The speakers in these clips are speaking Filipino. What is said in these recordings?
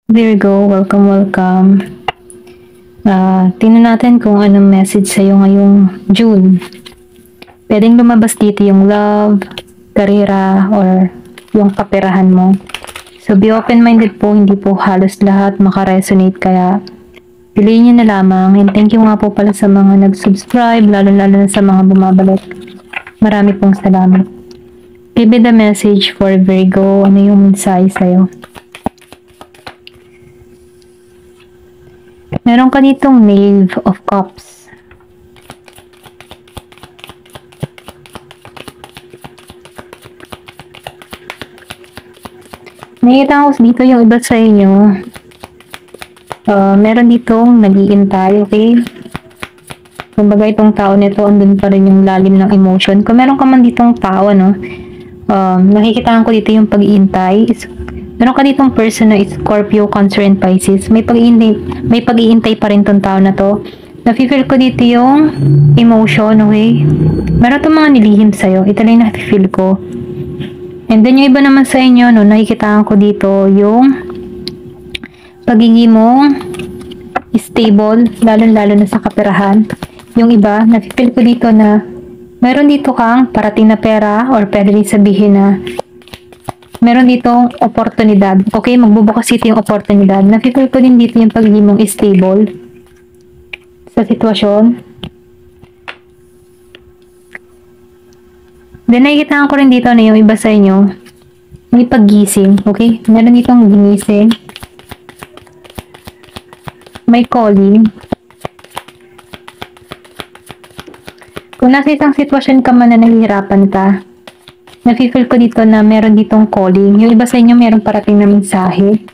Virgo, welcome, welcome. Tingnan natin kung anong message sa'yo ngayong June. Pwedeng lumabas dito yung love, karera, or yung kaperahan mo. So, be open-minded po, hindi po halos lahat makaresonate, kaya piliin nyo na lamang. And thank you nga po pala sa mga nag-subscribe, lalo-lalo na sa mga bumabalik. Marami pong salamat. Give me the message for Virgo. Ano yung mensahe sa'yo? Meron ka ditong Knave of Cups. Nakikita ko dito yung iba sa inyo. Meron ditong nag-iintay, okay? Kumbaga itong tao nito, andun pa rin yung lalim ng emotion. Kung meron ka man ditong tao, nakikita ko dito yung pag-iintay. Meron ka ditong person na Scorpio, Cancer, and Pisces. May pag-iintay pa rin tong tao na to. Nafe-feel ko dito yung emotion, okay? Meron itong mga nilihim sa'yo. Ito lang yung nafe-feel ko. And then yung iba naman sa inyo, nakikita ko dito yung pagiging mo stable, lalo-lalo na sa kaperahan. Yung iba, nafe-feel ko dito na meron dito kang parating na pera, or pwede rin sabihin na meron ditong oportunidad. Okay, magbubukas dito yung oportunidad. Nafe-feel ko din dito yung pagiging mong stable sa sitwasyon. Then, nakikita ko rin dito na yung iba sa inyo, may paggising. Okay, meron ditong ginising. May calling. Kung nasa isang sitwasyon ka man na nahihirapan ka, nafe-feel ko dito na meron ditong calling. Yung iba sa inyo meron parating na mensahe.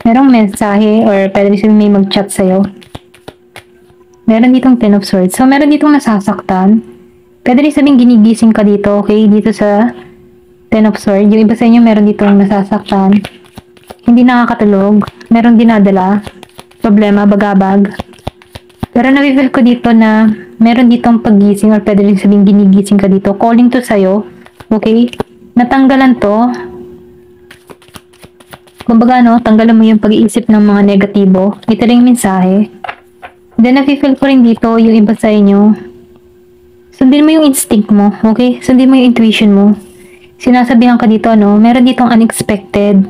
Merong mensahe, or pwede rin may mag-chat sa'yo. Meron ditong Ten of Swords. So, meron ditong nasasaktan. Pwede rin sabihin ginigising ka dito, okay? Dito sa Ten of Swords. Yung iba sa inyo meron ditong nasasaktan. Hindi nakakatulog. Meron dinadala. Problema, bagabag. Pero nafe-feel ko dito na meron ditong paggising, or pwede rin sabihin ginigising ka dito. Calling to sa'yo. Okay? Natanggalan to. Kumbaga, tanggalan mo yung pag-iisip ng mga negatibo. Ito rin yung mensahe. Then, nafe-feel ko rin dito yung iba sa inyo. Sundin mo yung instinct mo. Okay? Sundin mo yung intuition mo. Sinasabihan ka dito, meron ditong unexpected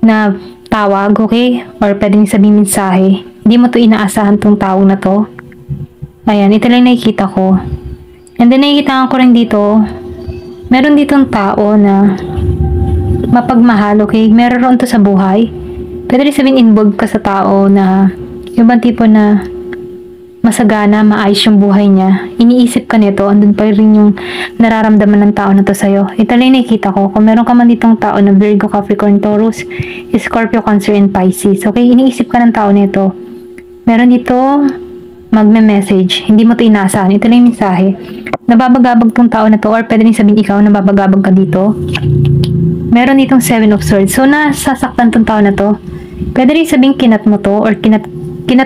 na tawag, okay? Or pwede rin sabihin mensahe. Hindi mo to inaasahan tong tao na to. Ayan, ito lang nakikita ko. And then, nakikita ko rin dito, meron ditong tao na mapagmahal, okay? Meron to sa buhay. Pwede rin sabihin involved ka sa tao na yung bang tipo na masagana, maayos yung buhay niya. Iniisip ka nito, andun pa rin yung nararamdaman ng tao na to sa'yo. Ito lang nakikita ko. Kung meron ka man ditong tao na Virgo, Capricorn, Taurus, Scorpio, Cancer, and Pisces, okay? Iniisip ka ng tao nito. Meron dito magme-message. Hindi mo ito inaasahan. Ito lang yung mensahe. Nababagabag tong tao na to, or pwede rin sabihin ikaw nababagabag ka dito. Meron ditong Seven of Swords. So, nasasaktan tong tao na to. Pwede rin sabihin kinat mo to, or kinat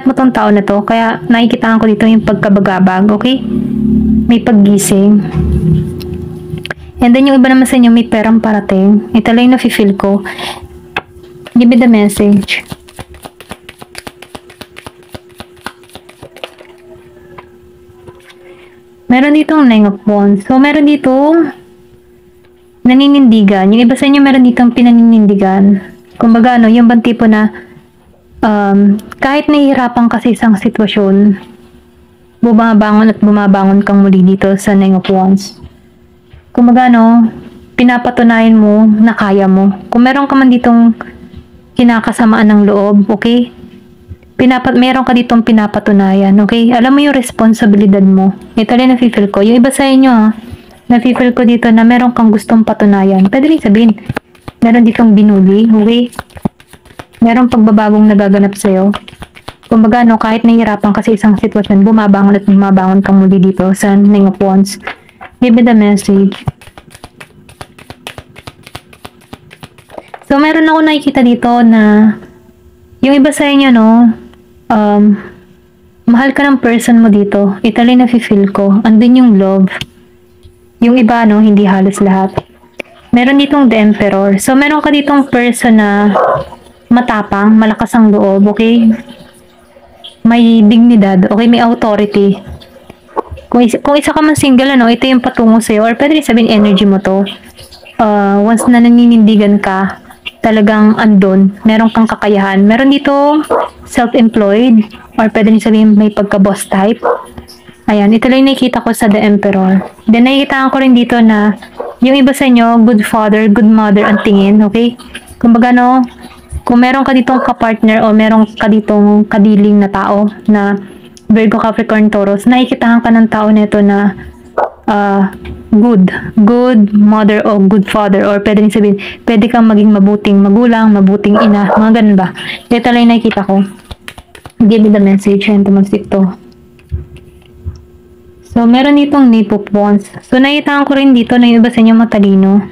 mo tong tao na to. Kaya nakikita ko dito yung pagkabagabag. Okay? May paggising. And then yung iba naman sa inyo may perang parating. Ito lang yung nafe-feel ko. Give me the message. Meron ditong Nine of Wands. So, meron ditong naninindigan. Yung iba sa inyo meron ditong pinaninindigan. Kumbaga, yung bang tipo na kahit nahihirapan ka sa isang sitwasyon, bumabangon at bumabangon kang muli dito sa Nine of Wands. Kumbaga, pinapatunayan mo na kaya mo. Kung meron ka man ditong kinakasamaan ng loob, okay? Meron ka ditong pinapatunayan, okay? Alam mo yung responsibilidad mo. Ito rin nafe-feel ko. Yung iba sa inyo, nafe-feel ko dito na meron kang gustong patunayan. Pwede rin sabihin, meron ditong binuli, okay? Meron pagbabagong nagaganap sa'yo. Kumbaga, kahit nahihirapan ka sa isang sitwasyon, bumabangon at bumabangon kang muli dito sa Nine of Wands. Give me the message. So, meron ako nakikita dito na yung iba sa inyo, mahal ka ng person mo dito. Ito lang nafe-feel ko. Andun yung love. Yung iba, hindi halos lahat. Meron ditong The Emperor. So, meron ka ditong person na matapang, malakas ang loob, okay? May dignidad, okay? May authority. Kung isa ka man single, ano, ito yung patungo sa'yo, or pwede rin sabihin energy mo to. Once na naninindigan ka, talagang andon, meron kang kakayahan. Meron dito self-employed, or pwede rin sabihin may pagka-boss type. Ayan, ito lang nakikita ko sa The Emperor. Then nakikita ko rin dito na yung iba sa inyo, good father, good mother ang tingin, okay? Kumbaga no, kung meron ka ditong kapartner o meron ka ditong kadiling na tao na Virgo, Capricorn, Taurus, nakikitahan ka ng tao nito na good mother o good father, or pwede rin sabihin, pwede kang maging mabuting magulang, mabuting ina, mga ganun ba? Ito lang nakikita ko. Give me the message and tumagsik to. So, meron ditong Knave of Wands. So, nakikitahan ko rin dito na yung iba sa inyo matalino.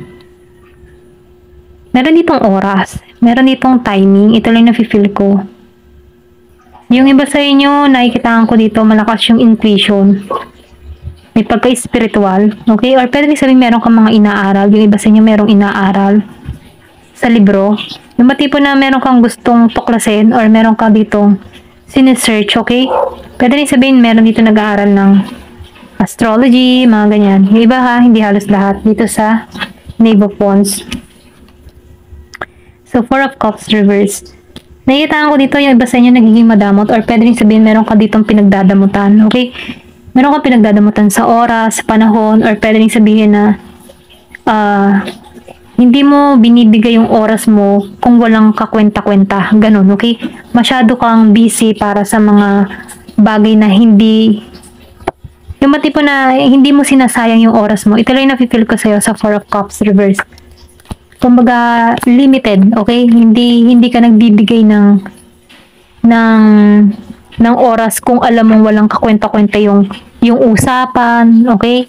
Meron ditong oras. Meron ditong timing. Ito lang na-feel ko. Yung iba sa inyo, nakikitahan ko dito, malakas yung intuition. May pagka-spiritual. Okay? Or pwede rin sabihin meron kang mga inaaral. Yung iba sa inyo merong inaaral sa libro. Yung tipo na meron kang gustong tuklasin or meron ka ditong sinesearch. Okay? Pwede rin sabihin meron dito nag-aaral ng astrology, mga ganyan. Yung iba ha, hindi halos lahat. Dito sa Knave of Wands. So, Four of Cups reverse. Nakikita ko dito yung iba sa inyo nagiging madamot, or pwede rin sabihin meron ka ditong pinagdadamutan, okay? Meron ka pinagdadamutan sa oras, panahon, or pwede rin sabihin na hindi mo binibigay yung oras mo kung walang kakwenta-kwenta, ganun, okay? Masyado kang busy para sa mga bagay na hindi, yung tipo na hindi mo sinasayang yung oras mo. Ito lang yung nafe-feel ko sa'yo sa Four of Cups reverse. Kumbaga, limited, okay? Hindi ka nagbibigay ng oras kung alam mong walang kakwenta-kwenta yung usapan, okay?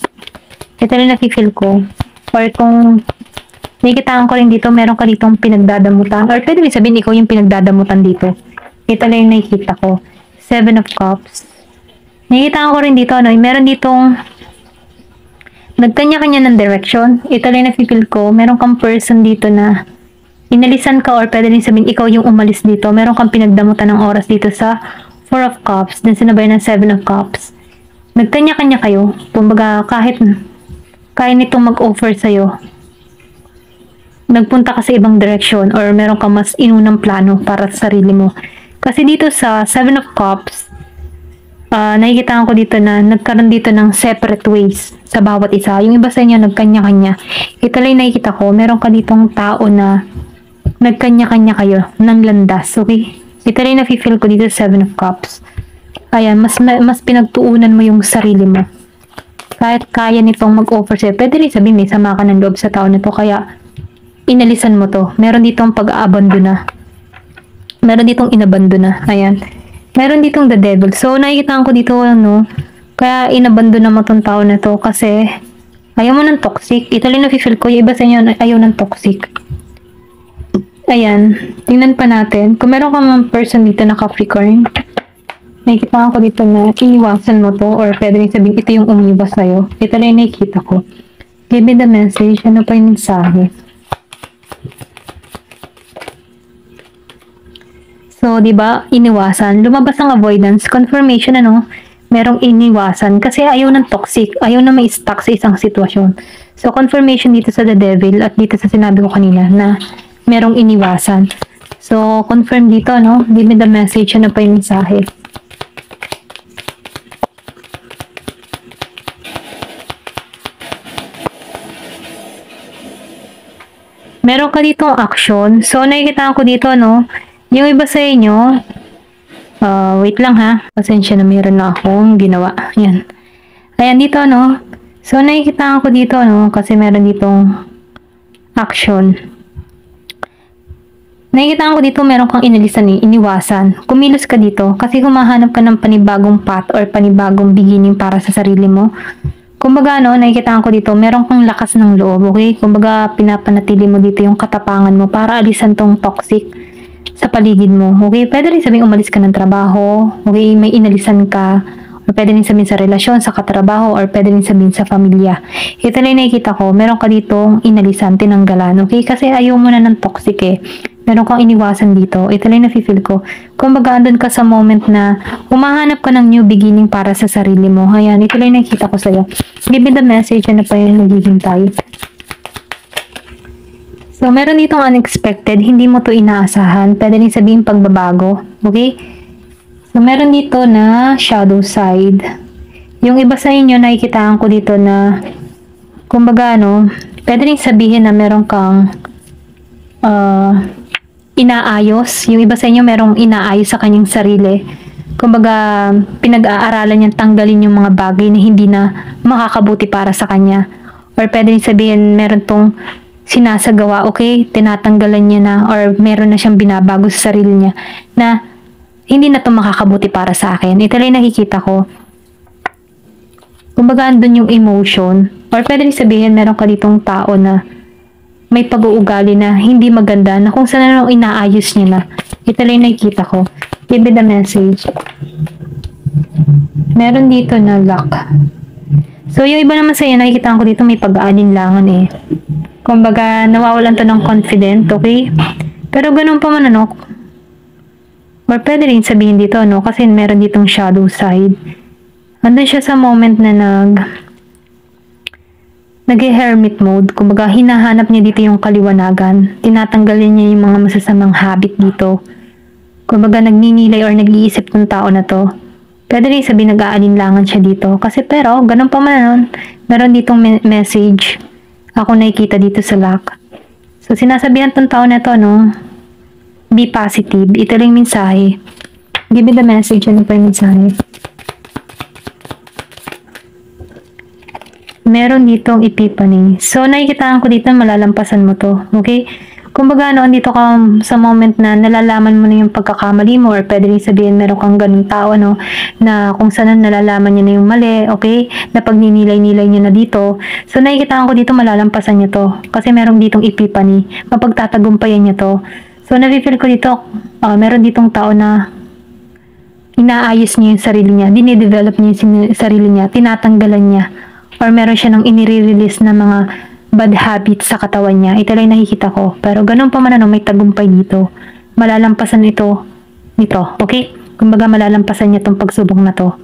Ito rin nafe-feel ko. Or kung nakikitaan ko rin dito, meron ka ditong pinagdadamutan. Or pwede rin sabihin ikaw yung pinagdadamutan dito. Ito lang yung nakikita ko. Seven of Cups. Nakikitaan ko rin dito, meron ditong nagkanya-kanya ng direction. Ito lang na-feel ko. Meron kang person dito na inalisan ka, or pwede rin sabihin ikaw yung umalis dito. Meron kang pinagdamutan ng oras dito sa Four of Cups. Then sinabay ng Seven of Cups. Nagkanya-kanya kayo. Kumbaga kahit kaya nitong mag-offer sa'yo, nagpunta ka sa ibang direction, or meron kang mas inunang plano para sa sarili mo. Kasi dito sa Seven of Cups, nakikita ko dito na nagkaroon dito ng separate ways sa bawat isa. Yung iba sa inyo nagkanya-kanya. Ito lang nakikita ko, meron ka ditong tao na nagkanya-kanya kayo ng landas, okay? Ito lang nafe-feel ko dito sa Seven of Cups. Ayan, mas pinagtuunan mo yung sarili mo. Kahit kaya nitong mag-offer sa'yo, pwede rin sabihin may sama ka ng loob sa tao na to, kaya inalisan mo to. Meron ditong pag-aabandona. Meron ditong inabandona. Ayan. Meron ditong the devil. So, nakikita ko dito, kaya inabandona mo tong tao na to kasi ayaw mo ng toxic. Ito lang na-feel ko. Yung iba sa inyo ayaw ng toxic. Ayan. Tingnan pa natin. Kung meron ka mga person dito na Capricorn, nakikita ko dito na iniwasan mo to, or pwede rin sabihin ito yung umiwas sa'yo. Ito lang yung nakikita ko. Give me the message. Ano pa yung mensahe? So, di ba, iniwasan. Lumabas ang avoidance. Confirmation, merong iniwasan. Kasi ayaw ng toxic. Ayaw na may stuck sa isang sitwasyon. So, confirmation dito sa the devil at dito sa sinabi ko kanina na merong iniwasan. So, confirm dito, Give me the message. Ano pa yung mensahe? Meron ka ditong action. So, nakikita ko dito, yung iba sa inyo, wait lang ha. Pasensya na, meron na akong ginawa. Ayan. Ayan dito, So, nakikita ko dito, kasi meron ditong action. Nakikita ko dito, meron kang inalisan iniwasan. Kumilos ka dito, kasi humahanap ka ng panibagong path or panibagong beginning para sa sarili mo. Kumbaga, nakikita ko dito, meron kang lakas ng loob, okay? Kumbaga, pinapanatili mo dito yung katapangan mo para alisan tong toxic sa paligid mo, okay? Pwede rin sabihin umalis ka ng trabaho, okay? May inalisan ka, or pwede rin sabihin sa relasyon, sa katrabaho, or pwede rin sabihin sa pamilya. Ito lang nakikita ko, meron ka ditong inalisan, tinanggalan, okay? Kasi ayaw mo na ng toxic Meron kang iniwasan dito. Ito lang nafe-feel ko. Kumbaga, andun ka sa moment na humahanap ka ng new beginning para sa sarili mo. Ayan, ito lang nakikita ko sa'yo. Give me the message, ano pa yung naghihintay. So, meron ditong unexpected. Hindi mo to inaasahan. Pwede rin sabihin pagbabago. Okay? So, meron dito na shadow side. Yung iba sa inyo, nakikitaan ko dito na kumbaga, pwede rin sabihin na meron kang inaayos. Yung iba sa inyo merong inaayos sa kanyang sarili. Kumbaga, pinag-aaralan niyang tanggalin yung mga bagay na hindi na makakabuti para sa kanya. Or pwede rin sabihin, meron tong sinasagawa, okay? Tinatanggalan niya na or meron na siyang binabago sa sarili niya na hindi na to makakabuti para sa akin. Ito lang nakikita ko. Kumbaga, andun yung emotion. Or pwede rin sabihin, meron ka ditong tao na may pag-uugali na hindi maganda na kung saan na inaayos niya na. Ito lang nakikita ko. Give me the message. Meron dito na luck. So, yung iba naman sa'yo, nakikita ko dito may pag-aalinlangan eh. Kumbaga, nawawalan to ng confident, okay? Pero ganun pa man, or pwede rin sabihin dito, kasi meron ditong shadow side. Andun siya sa moment na nag-hermit mode. Kumbaga, hinahanap niya dito yung kaliwanagan. Tinatanggalin niya yung mga masasamang habit dito. Kumbaga, nagninilay or nag-iisip ng tao na to. Pwede rin sabihin nag-aalinlangan siya dito. Kasi pero, ganun pa man meron ditong message. Ako nakikita dito sa luck. So, sinasabihan tong tao na to, be positive. Ito lang yung mensahe. Give me the message. Ano pa yung mensahe? Meron ditong epiphany. So, nakikitaan ko dito, malalampasan mo to. Okay? Kumbaga, andito ka sa moment na nalalaman mo na yung pagkakamali mo or pwede rin sabihin meron kang ganung tao, na kung saan nalalaman niya na yung mali, okay? Na pagninilay-nilay niya na dito. So, nakikitaan ko dito, malalampasan niya to. Kasi meron ditong epiphany. Mapagtatagumpayan niya to. So, nafe-feel ko dito, meron ditong tao na inaayos niya yung sarili niya. Dinidevelop niya yung sarili niya. Tinatanggalan niya. Or meron siya ng inire-release na mga bad habits sa katawan niya. Ito lang nakikita ko. Pero ganun pa man may tagumpay dito. Malalampasan nito. Okay? Kumbaga malalampasan niya tong pagsubok na to.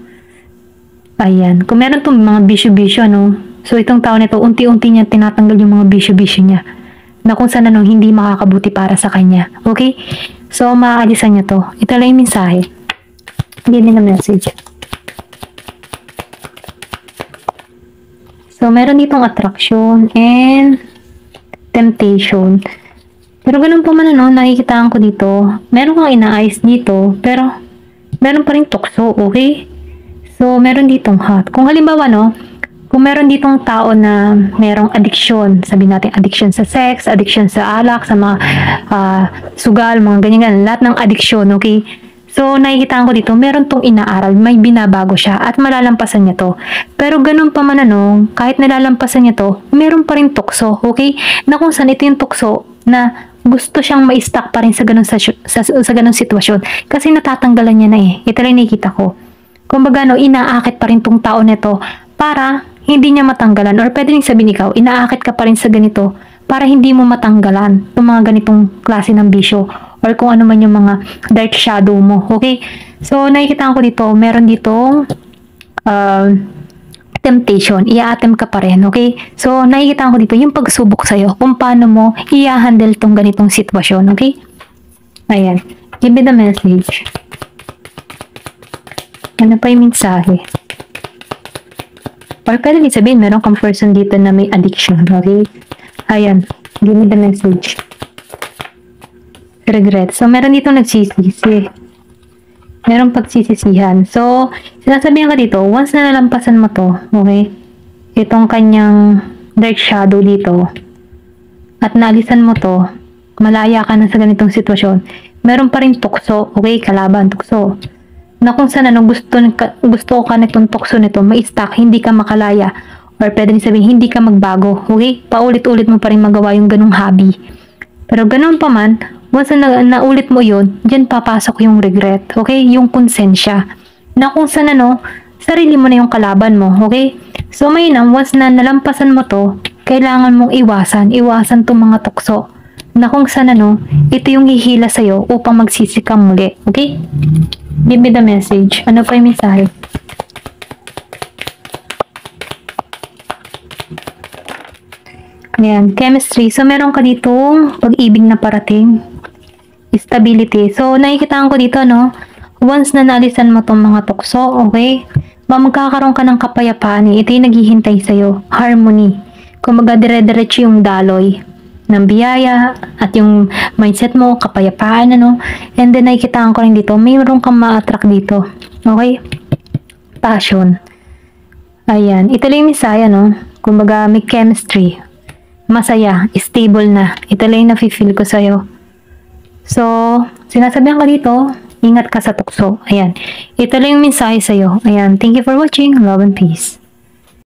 Ayan. Kung meron tong mga bisyo-bisyo, so itong tao nito, unti-unti niya tinatanggal yung mga bisyo-bisyo niya. Na kung saan hindi makakabuti para sa kanya. Okay? So, maaalisan niya to. Ito lang yung mensahe. Give me the message. So, meron ditong attraction and temptation. Pero ganun pa man, nakikitaan ko dito. Meron kang inaayos dito, pero meron pa rin tukso, okay? So, meron ditong hot. Kung halimbawa, kung meron ditong tao na merong addiction, sabihin natin addiction sa sex, addiction sa alak, sa mga sugal, mga ganyan-ganyan, lahat ng addiction, okay? So, nakikitaan ko dito, meron tong inaaral, may binabago siya at malalampasan niya to. Pero ganun pa man kahit nalalampasan niya to, meron pa rin tukso, okay? Na kung saan ito yung tukso na gusto siyang ma-stuck pa rin sa ganun, sa ganun sitwasyon. Kasi natatanggalan niya na eh. Ito lang nakikita ko. Kumbaga, inaakit pa rin tong tao nito para hindi niya matanggalan. Or pwede rin sabihin ikaw, inaakit ka pa rin sa ganito para hindi mo matanggalan itong mga ganitong klase ng bisyo. Or kung ano man yung mga dark shadow mo. Okay? So, nakikita ko dito, meron ditong temptation. Ia-attempt ka pa rin. Okay? So, nakikita ko dito yung pagsubok sa'yo kung paano mo i-handle tong ganitong sitwasyon. Okay? Ayan. Give me the message. Ano pa yung mensahe? Or pwede din sabihin, meron kang person dito na may addiction. Okay? Ayan. Give me the message. Regret. So, meron dito nagsisisi. Meron pagsisisihan. So, sinasabihan ka dito, once na nalampasan mo to, okay, itong kanyang dark shadow dito, at naalisan mo to, malaya ka na sa ganitong sitwasyon, meron pa rin tukso, okay, kalaban, tukso, na kung saan gusto ka nitong tukso nito, ma-stuck, hindi ka makalaya, or pwede rin sabihin, hindi ka magbago, okay, paulit-ulit mo pa rin magawa yung ganung hobby. Pero ganun pa man, once na naulit mo yun, dyan papasok yung regret, okay? Yung konsensya. Na kung saan sarili mo na yung kalaban mo, okay? So ngayon once na nalampasan mo to, kailangan mong iwasan itong mga tukso na kung saan ito yung hihila sa'yo upang magsisi ka muli. Okay? Give me the message. Ano pa yung mensahe? Ayan, chemistry. So, meron ka dito pag-ibig na parating. Stability. So, nakikita ko dito, once na naalisan mo tong mga tukso, okay? Magkakaroon ka ng kapayapaan. Ito yung naghihintay sa'yo. Harmony. Kumbaga, dire-diretso yung daloy ng biyaya at yung mindset mo, kapayapaan, And then, nakikita ko rin dito, mayroon kang ma-attract dito. Okay? Passion. Ayan. Ito lang yung misaya, Kumbaga, may chemistry. Masaya. Stable na. Ito lang yung nafe-feel ko sa'yo. So, sinasabihan ka dito, ingat ka sa tukso. Ayan. Ito lang yung mensahe sa'yo. Ayan. Thank you for watching. Love and peace.